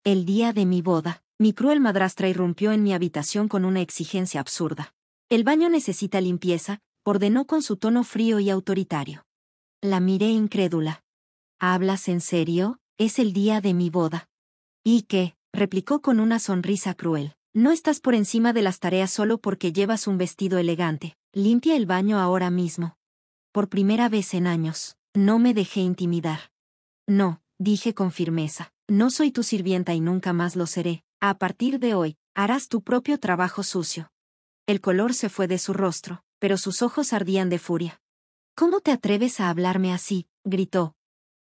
El día de mi boda, mi cruel madrastra irrumpió en mi habitación con una exigencia absurda. El baño necesita limpieza, ordenó con su tono frío y autoritario. La miré incrédula. ¿Hablas en serio? Es el día de mi boda. ¿Y qué? Replicó con una sonrisa cruel. No estás por encima de las tareas solo porque llevas un vestido elegante. Limpia el baño ahora mismo. Por primera vez en años, no me dejé intimidar. No, dije con firmeza. No soy tu sirvienta y nunca más lo seré. A partir de hoy, harás tu propio trabajo sucio. El color se fue de su rostro, pero sus ojos ardían de furia. ¿Cómo te atreves a hablarme así? Gritó.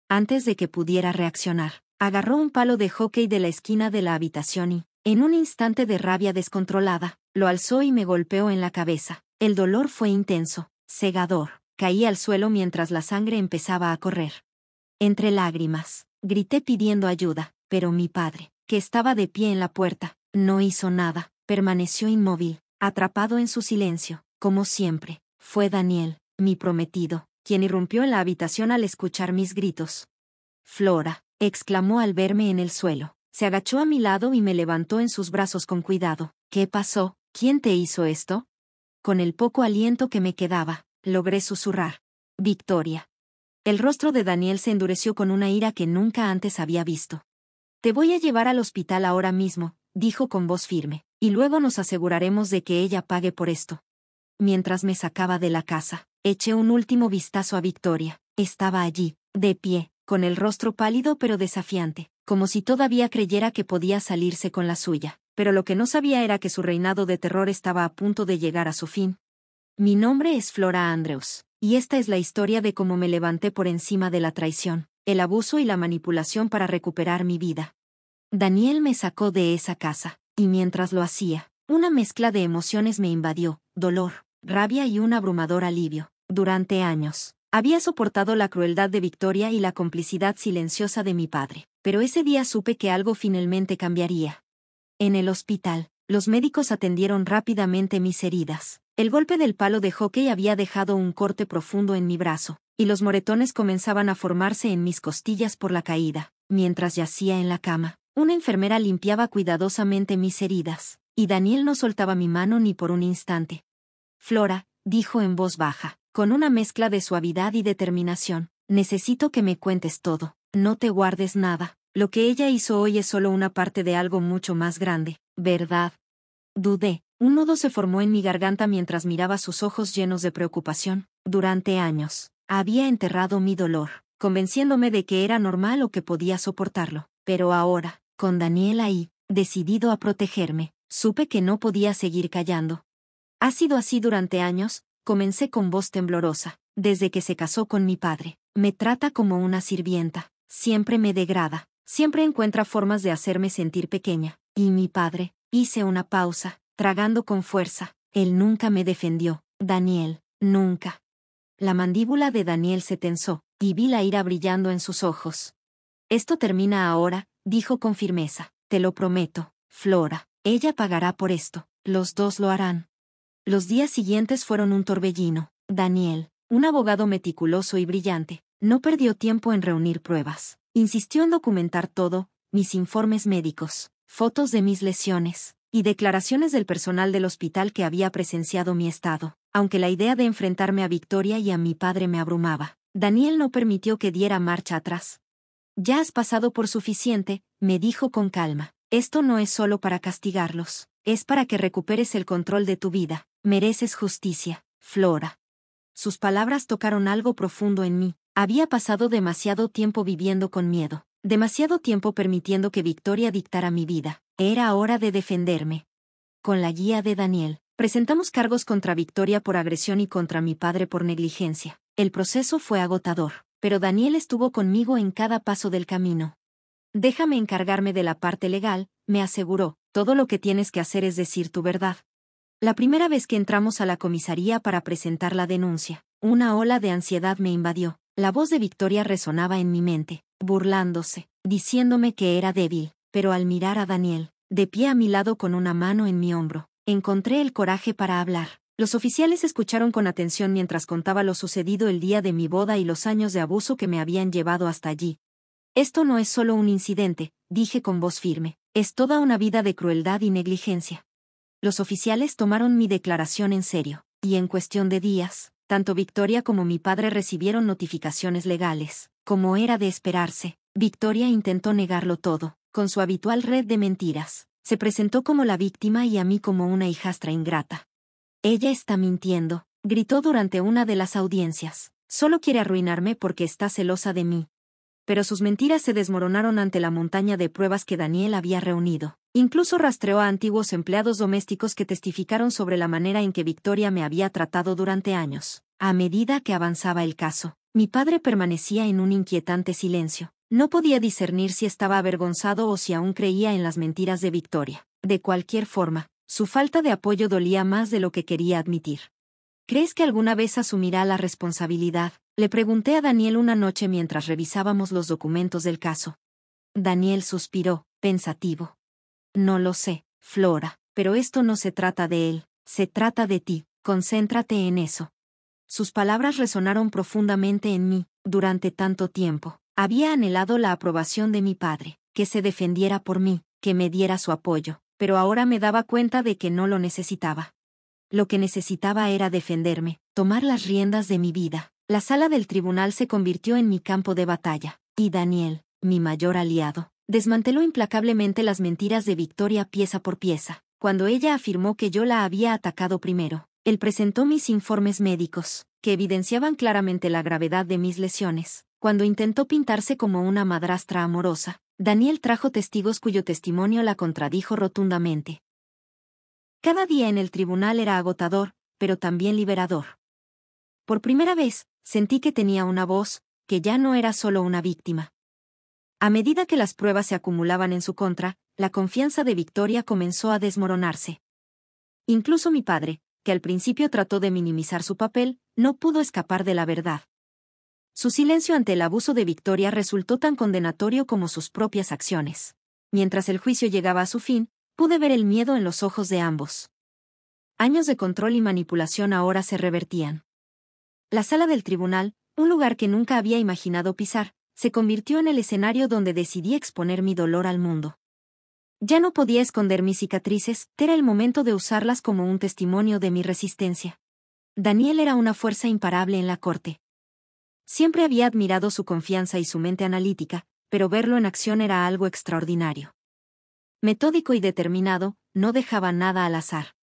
Antes de que pudiera reaccionar, agarró un palo de hóquei de la esquina de la habitación y, en un instante de rabia descontrolada, lo alzó y me golpeó en la cabeza. El dolor fue intenso, cegador. Caí al suelo mientras la sangre empezaba a correr. Entre lágrimas, grité pidiendo ayuda, pero mi padre, que estaba de pie en la puerta, no hizo nada, permaneció inmóvil, atrapado en su silencio, como siempre. Fue Daniel, mi prometido, quien irrumpió en la habitación al escuchar mis gritos. Flora, exclamó al verme en el suelo. Se agachó a mi lado y me levantó en sus brazos con cuidado. ¿Qué pasó? ¿Quién te hizo esto? Con el poco aliento que me quedaba, logré susurrar. Victoria. El rostro de Daniel se endureció con una ira que nunca antes había visto. Te voy a llevar al hospital ahora mismo, dijo con voz firme, y luego nos aseguraremos de que ella pague por esto. Mientras me sacaba de la casa, eché un último vistazo a Victoria. Estaba allí, de pie, con el rostro pálido pero desafiante, como si todavía creyera que podía salirse con la suya, pero lo que no sabía era que su reinado de terror estaba a punto de llegar a su fin. Mi nombre es Flora Andrews, y esta es la historia de cómo me levanté por encima de la traición, el abuso y la manipulación para recuperar mi vida. Daniel me sacó de esa casa, y mientras lo hacía, una mezcla de emociones me invadió, dolor, rabia y un abrumador alivio. Durante años, había soportado la crueldad de Victoria y la complicidad silenciosa de mi padre, pero ese día supe que algo finalmente cambiaría. En el hospital, los médicos atendieron rápidamente mis heridas. El golpe del palo de hóquei había dejado un corte profundo en mi brazo, y los moretones comenzaban a formarse en mis costillas por la caída. Mientras yacía en la cama, una enfermera limpiaba cuidadosamente mis heridas, y Daniel no soltaba mi mano ni por un instante. Flora, dijo en voz baja, con una mezcla de suavidad y determinación, necesito que me cuentes todo, no te guardes nada. Lo que ella hizo hoy es solo una parte de algo mucho más grande, ¿verdad? Dudé. Un nudo se formó en mi garganta mientras miraba sus ojos llenos de preocupación. Durante años, había enterrado mi dolor, convenciéndome de que era normal o que podía soportarlo. Pero ahora, con Daniel ahí, decidido a protegerme, supe que no podía seguir callando. Ha sido así durante años, comencé con voz temblorosa. Desde que se casó con mi padre, me trata como una sirvienta, siempre me degrada, siempre encuentra formas de hacerme sentir pequeña. Y mi padre, hice una pausa, tragando con fuerza, él nunca me defendió, Daniel, nunca. La mandíbula de Daniel se tensó, y vi la ira brillando en sus ojos. Esto termina ahora, dijo con firmeza, te lo prometo, Flora, ella pagará por esto, los dos lo harán. Los días siguientes fueron un torbellino. Daniel, un abogado meticuloso y brillante, no perdió tiempo en reunir pruebas. Insistió en documentar todo, mis informes médicos, fotos de mis lesiones, y declaraciones del personal del hospital que había presenciado mi estado. Aunque la idea de enfrentarme a Victoria y a mi padre me abrumaba, Daniel no permitió que diera marcha atrás. Ya has pasado por suficiente, me dijo con calma. Esto no es solo para castigarlos, es para que recuperes el control de tu vida. Mereces justicia, Flora. Sus palabras tocaron algo profundo en mí. Había pasado demasiado tiempo viviendo con miedo, demasiado tiempo permitiendo que Victoria dictara mi vida. Era hora de defenderme. Con la guía de Daniel, presentamos cargos contra Victoria por agresión y contra mi padre por negligencia. El proceso fue agotador, pero Daniel estuvo conmigo en cada paso del camino. Déjame encargarme de la parte legal, me aseguró. Todo lo que tienes que hacer es decir tu verdad. La primera vez que entramos a la comisaría para presentar la denuncia, una ola de ansiedad me invadió. La voz de Victoria resonaba en mi mente, burlándose, diciéndome que era débil, pero al mirar a Daniel, de pie a mi lado con una mano en mi hombro, encontré el coraje para hablar. Los oficiales escucharon con atención mientras contaba lo sucedido el día de mi boda y los años de abuso que me habían llevado hasta allí. Esto no es solo un incidente, dije con voz firme, es toda una vida de crueldad y negligencia. Los oficiales tomaron mi declaración en serio, y en cuestión de días, tanto Victoria como mi padre recibieron notificaciones legales. Como era de esperarse, Victoria intentó negarlo todo, con su habitual red de mentiras. Se presentó como la víctima y a mí como una hijastra ingrata. Ella está mintiendo, gritó durante una de las audiencias. Solo quiere arruinarme porque está celosa de mí. Pero sus mentiras se desmoronaron ante la montaña de pruebas que Daniel había reunido. Incluso rastreó a antiguos empleados domésticos que testificaron sobre la manera en que Victoria me había tratado durante años. A medida que avanzaba el caso, mi padre permanecía en un inquietante silencio. No podía discernir si estaba avergonzado o si aún creía en las mentiras de Victoria. De cualquier forma, su falta de apoyo dolía más de lo que quería admitir. ¿Crees que alguna vez asumirá la responsabilidad?, le pregunté a Daniel una noche mientras revisábamos los documentos del caso. Daniel suspiró, pensativo. No lo sé, Flora, pero esto no se trata de él, se trata de ti, concéntrate en eso. Sus palabras resonaron profundamente en mí. Durante tanto tiempo, había anhelado la aprobación de mi padre, que se defendiera por mí, que me diera su apoyo, pero ahora me daba cuenta de que no lo necesitaba. Lo que necesitaba era defenderme, tomar las riendas de mi vida. La sala del tribunal se convirtió en mi campo de batalla, y Daniel, mi mayor aliado, desmanteló implacablemente las mentiras de Victoria pieza por pieza. Cuando ella afirmó que yo la había atacado primero, él presentó mis informes médicos, que evidenciaban claramente la gravedad de mis lesiones. Cuando intentó pintarse como una madrastra amorosa, Daniel trajo testigos cuyo testimonio la contradijo rotundamente. Cada día en el tribunal era agotador, pero también liberador. Por primera vez, sentí que tenía una voz, que ya no era solo una víctima. A medida que las pruebas se acumulaban en su contra, la confianza de Victoria comenzó a desmoronarse. Incluso mi padre, que al principio trató de minimizar su papel, no pudo escapar de la verdad. Su silencio ante el abuso de Victoria resultó tan condenatorio como sus propias acciones. Mientras el juicio llegaba a su fin, pude ver el miedo en los ojos de ambos. Años de control y manipulación ahora se revertían. La sala del tribunal, un lugar que nunca había imaginado pisar, se convirtió en el escenario donde decidí exponer mi dolor al mundo. Ya no podía esconder mis cicatrices, era el momento de usarlas como un testimonio de mi resistencia. Daniel era una fuerza imparable en la corte. Siempre había admirado su confianza y su mente analítica, pero verlo en acción era algo extraordinario. Metódico y determinado, no dejaba nada al azar.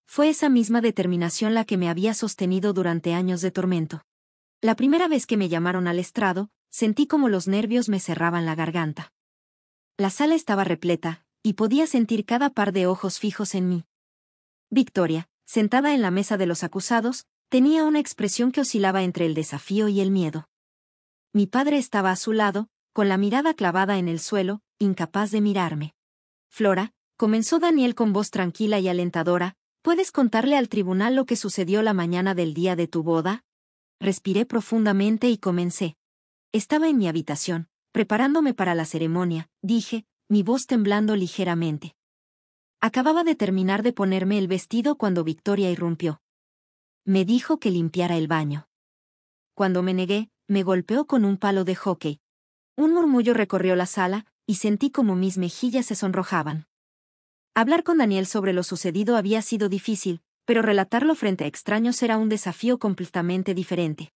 Fue esa misma determinación la que me había sostenido durante años de tormento. La primera vez que me llamaron al estrado, sentí como los nervios me cerraban la garganta. La sala estaba repleta, y podía sentir cada par de ojos fijos en mí. Victoria, sentada en la mesa de los acusados, tenía una expresión que oscilaba entre el desafío y el miedo. Mi padre estaba a su lado, con la mirada clavada en el suelo, incapaz de mirarme. Flora, comenzó Daniel con voz tranquila y alentadora, ¿puedes contarle al tribunal lo que sucedió la mañana del día de tu boda? Respiré profundamente y comencé. Estaba en mi habitación, preparándome para la ceremonia, dije, mi voz temblando ligeramente. Acababa de terminar de ponerme el vestido cuando Victoria irrumpió. Me dijo que limpiara el baño. Cuando me negué, me golpeó con un palo de hockey. Un murmullo recorrió la sala, y sentí como mis mejillas se sonrojaban. Hablar con Daniel sobre lo sucedido había sido difícil, pero relatarlo frente a extraños era un desafío completamente diferente.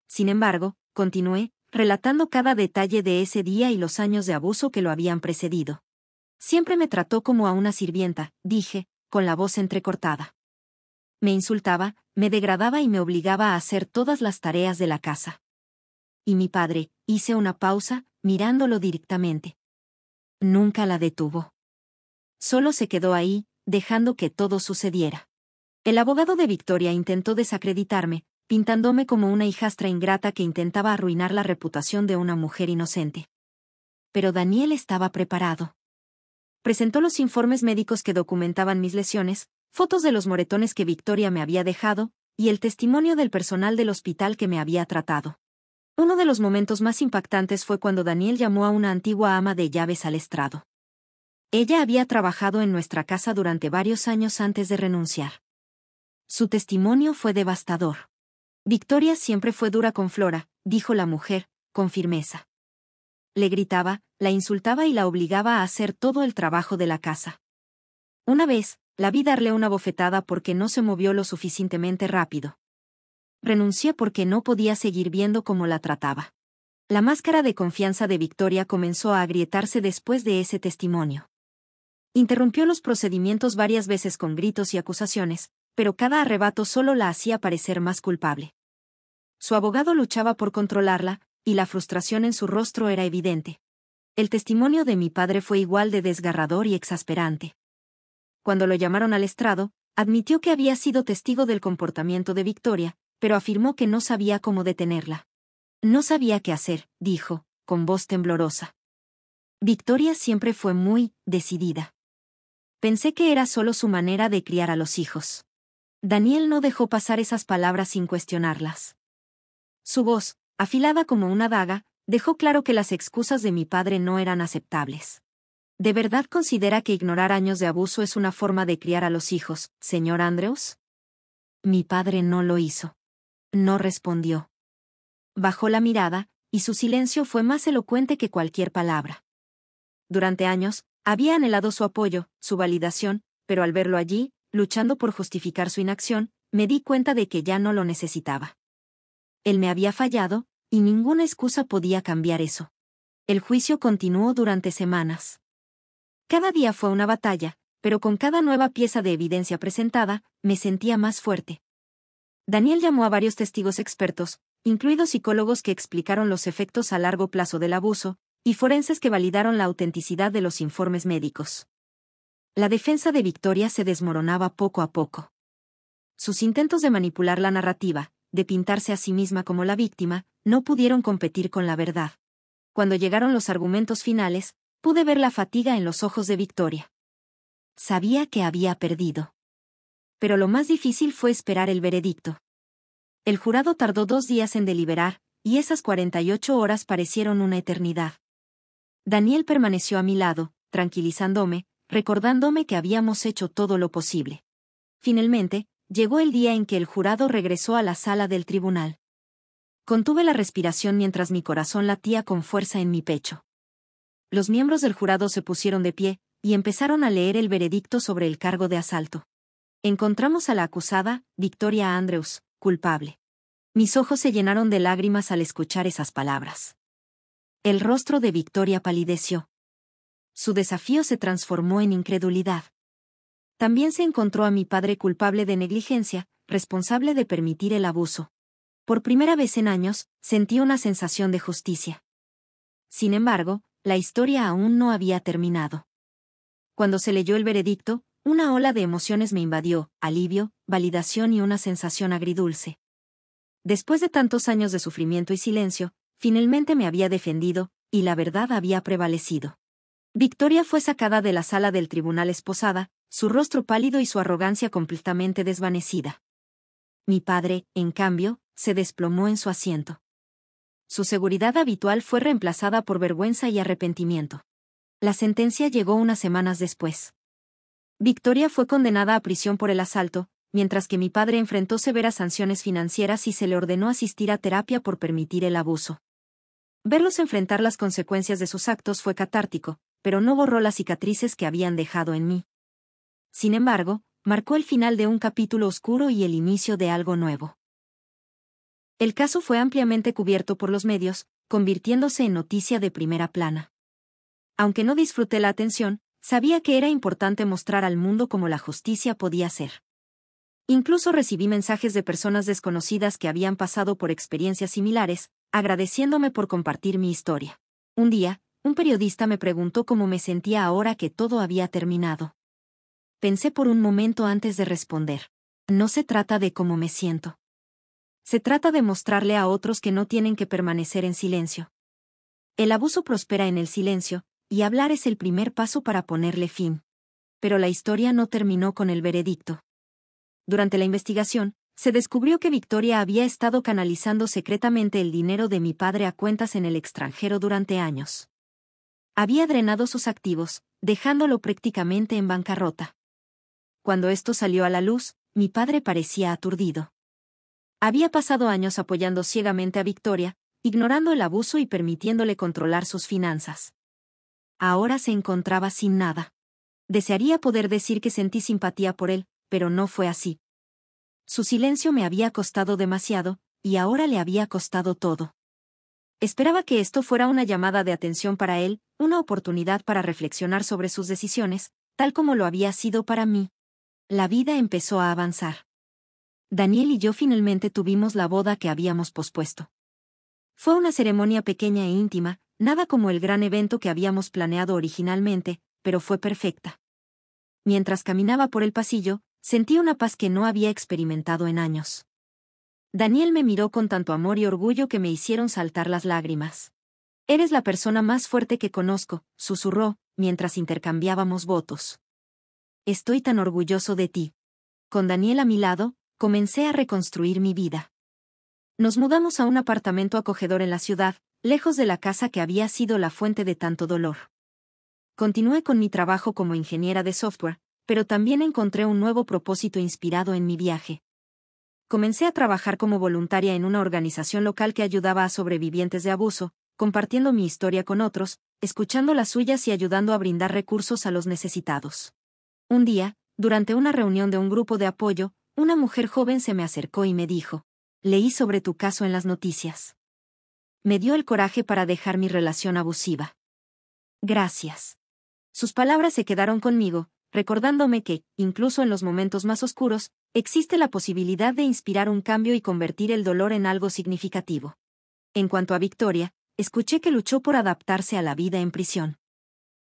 Sin embargo, continué, relatando cada detalle de ese día y los años de abuso que lo habían precedido. Siempre me trató como a una sirvienta, dije, con la voz entrecortada. Me insultaba, me degradaba y me obligaba a hacer todas las tareas de la casa. Y mi padre, hice una pausa, mirándolo directamente. Nunca la detuvo. Solo se quedó ahí, dejando que todo sucediera. El abogado de Victoria intentó desacreditarme, pintándome como una hijastra ingrata que intentaba arruinar la reputación de una mujer inocente. Pero Daniel estaba preparado. Presentó los informes médicos que documentaban mis lesiones, fotos de los moretones que Victoria me había dejado, y el testimonio del personal del hospital que me había tratado. Uno de los momentos más impactantes fue cuando Daniel llamó a una antigua ama de llaves al estrado. Ella había trabajado en nuestra casa durante varios años antes de renunciar. Su testimonio fue devastador. Victoria siempre fue dura con Flora, dijo la mujer, con firmeza. le gritaba, la insultaba y la obligaba a hacer todo el trabajo de la casa. Una vez, la vi darle una bofetada porque no se movió lo suficientemente rápido. Renuncié porque no podía seguir viendo cómo la trataba. La máscara de confianza de Victoria comenzó a agrietarse después de ese testimonio. Interrumpió los procedimientos varias veces con gritos y acusaciones, pero cada arrebato solo la hacía parecer más culpable. Su abogado luchaba por controlarla, y la frustración en su rostro era evidente. El testimonio de mi padre fue igual de desgarrador y exasperante. Cuando lo llamaron al estrado, admitió que había sido testigo del comportamiento de Victoria, pero afirmó que no sabía cómo detenerla. No sabía qué hacer, dijo, con voz temblorosa. Victoria siempre fue muy decidida. Pensé que era solo su manera de criar a los hijos. Daniel no dejó pasar esas palabras sin cuestionarlas. Su voz, afilada como una daga, dejó claro que las excusas de mi padre no eran aceptables. ¿De verdad considera que ignorar años de abuso es una forma de criar a los hijos, señor Andrews? Mi padre no lo hizo. No respondió. Bajó la mirada, y su silencio fue más elocuente que cualquier palabra. Durante años, había anhelado su apoyo, su validación, pero al verlo allí, luchando por justificar su inacción, me di cuenta de que ya no lo necesitaba. Él me había fallado, y ninguna excusa podía cambiar eso. El juicio continuó durante semanas. Cada día fue una batalla, pero con cada nueva pieza de evidencia presentada, me sentía más fuerte. Daniel llamó a varios testigos expertos, incluidos psicólogos que explicaron los efectos a largo plazo del abuso, y forenses que validaron la autenticidad de los informes médicos. La defensa de Victoria se desmoronaba poco a poco. Sus intentos de manipular la narrativa, de pintarse a sí misma como la víctima, no pudieron competir con la verdad. Cuando llegaron los argumentos finales, pude ver la fatiga en los ojos de Victoria. Sabía que había perdido. Pero lo más difícil fue esperar el veredicto. El jurado tardó 2 días en deliberar, y esas 48 horas parecieron una eternidad. Daniel permaneció a mi lado, tranquilizándome, recordándome que habíamos hecho todo lo posible. Finalmente, llegó el día en que el jurado regresó a la sala del tribunal. Contuve la respiración mientras mi corazón latía con fuerza en mi pecho. Los miembros del jurado se pusieron de pie, y empezaron a leer el veredicto sobre el cargo de asalto. Encontramos a la acusada, Victoria Andrews, culpable. Mis ojos se llenaron de lágrimas al escuchar esas palabras. El rostro de Victoria palideció. Su desafío se transformó en incredulidad. También se encontró a mi padre culpable de negligencia, responsable de permitir el abuso. Por primera vez en años, sentí una sensación de justicia. Sin embargo, la historia aún no había terminado. Cuando se leyó el veredicto, una ola de emociones me invadió, alivio, validación y una sensación agridulce. Después de tantos años de sufrimiento y silencio, finalmente me había defendido, y la verdad había prevalecido. Victoria fue sacada de la sala del tribunal esposada, su rostro pálido y su arrogancia completamente desvanecida. Mi padre, en cambio, se desplomó en su asiento. Su seguridad habitual fue reemplazada por vergüenza y arrepentimiento. La sentencia llegó unas semanas después. Victoria fue condenada a prisión por el asalto, mientras que mi padre enfrentó severas sanciones financieras y se le ordenó asistir a terapia por permitir el abuso. Verlos enfrentar las consecuencias de sus actos fue catártico, pero no borró las cicatrices que habían dejado en mí. Sin embargo, marcó el final de un capítulo oscuro y el inicio de algo nuevo. El caso fue ampliamente cubierto por los medios, convirtiéndose en noticia de primera plana. Aunque no disfruté la atención, sabía que era importante mostrar al mundo cómo la justicia podía ser. Incluso recibí mensajes de personas desconocidas que habían pasado por experiencias similares, agradeciéndome por compartir mi historia. Un día, un periodista me preguntó cómo me sentía ahora que todo había terminado. Pensé por un momento antes de responder. No se trata de cómo me siento. Se trata de mostrarle a otros que no tienen que permanecer en silencio. El abuso prospera en el silencio, y hablar es el primer paso para ponerle fin. Pero la historia no terminó con el veredicto. Durante la investigación, se descubrió que Victoria había estado canalizando secretamente el dinero de mi padre a cuentas en el extranjero durante años. Había drenado sus activos, dejándolo prácticamente en bancarrota. Cuando esto salió a la luz, mi padre parecía aturdido. Había pasado años apoyando ciegamente a Victoria, ignorando el abuso y permitiéndole controlar sus finanzas. Ahora se encontraba sin nada. Desearía poder decir que sentí simpatía por él, pero no fue así. Su silencio me había costado demasiado, y ahora le había costado todo. Esperaba que esto fuera una llamada de atención para él, una oportunidad para reflexionar sobre sus decisiones, tal como lo había sido para mí. La vida empezó a avanzar. Daniel y yo finalmente tuvimos la boda que habíamos pospuesto. Fue una ceremonia pequeña e íntima, nada como el gran evento que habíamos planeado originalmente, pero fue perfecta. Mientras caminaba por el pasillo, sentí una paz que no había experimentado en años. Daniel me miró con tanto amor y orgullo que me hicieron saltar las lágrimas. «Eres la persona más fuerte que conozco», susurró, mientras intercambiábamos votos. «Estoy tan orgulloso de ti». Con Daniel a mi lado, comencé a reconstruir mi vida. Nos mudamos a un apartamento acogedor en la ciudad, lejos de la casa que había sido la fuente de tanto dolor. Continué con mi trabajo como ingeniera de software, pero también encontré un nuevo propósito inspirado en mi viaje. Comencé a trabajar como voluntaria en una organización local que ayudaba a sobrevivientes de abuso, compartiendo mi historia con otros, escuchando las suyas y ayudando a brindar recursos a los necesitados. Un día, durante una reunión de un grupo de apoyo, una mujer joven se me acercó y me dijo: «Leí sobre tu caso en las noticias». Me dio el coraje para dejar mi relación abusiva. «Gracias». Sus palabras se quedaron conmigo, recordándome que, incluso en los momentos más oscuros, existe la posibilidad de inspirar un cambio y convertir el dolor en algo significativo. En cuanto a Victoria, escuché que luchó por adaptarse a la vida en prisión.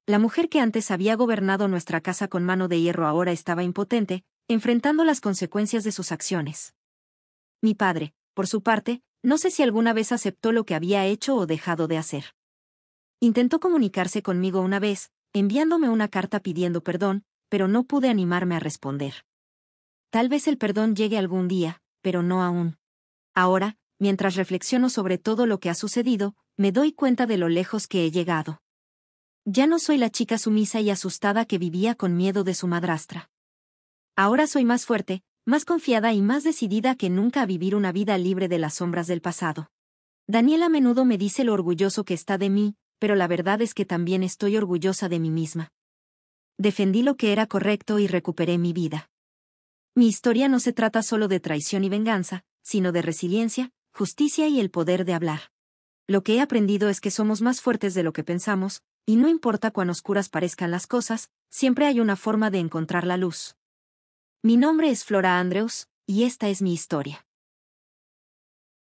La mujer que antes había gobernado nuestra casa con mano de hierro ahora estaba impotente, enfrentando las consecuencias de sus acciones. Mi padre, por su parte, no sé si alguna vez aceptó lo que había hecho o dejado de hacer. Intentó comunicarse conmigo una vez, enviándome una carta pidiendo perdón, pero no pude animarme a responder. Tal vez el perdón llegue algún día, pero no aún. Ahora, mientras reflexiono sobre todo lo que ha sucedido, me doy cuenta de lo lejos que he llegado. Ya no soy la chica sumisa y asustada que vivía con miedo de su madrastra. Ahora soy más fuerte, más confiada y más decidida que nunca a vivir una vida libre de las sombras del pasado. Daniel a menudo me dice lo orgulloso que está de mí, pero la verdad es que también estoy orgullosa de mí misma. Defendí lo que era correcto y recuperé mi vida. Mi historia no se trata solo de traición y venganza, sino de resiliencia, justicia y el poder de hablar. Lo que he aprendido es que somos más fuertes de lo que pensamos, y no importa cuán oscuras parezcan las cosas, siempre hay una forma de encontrar la luz. Mi nombre es Flora Andrews, y esta es mi historia.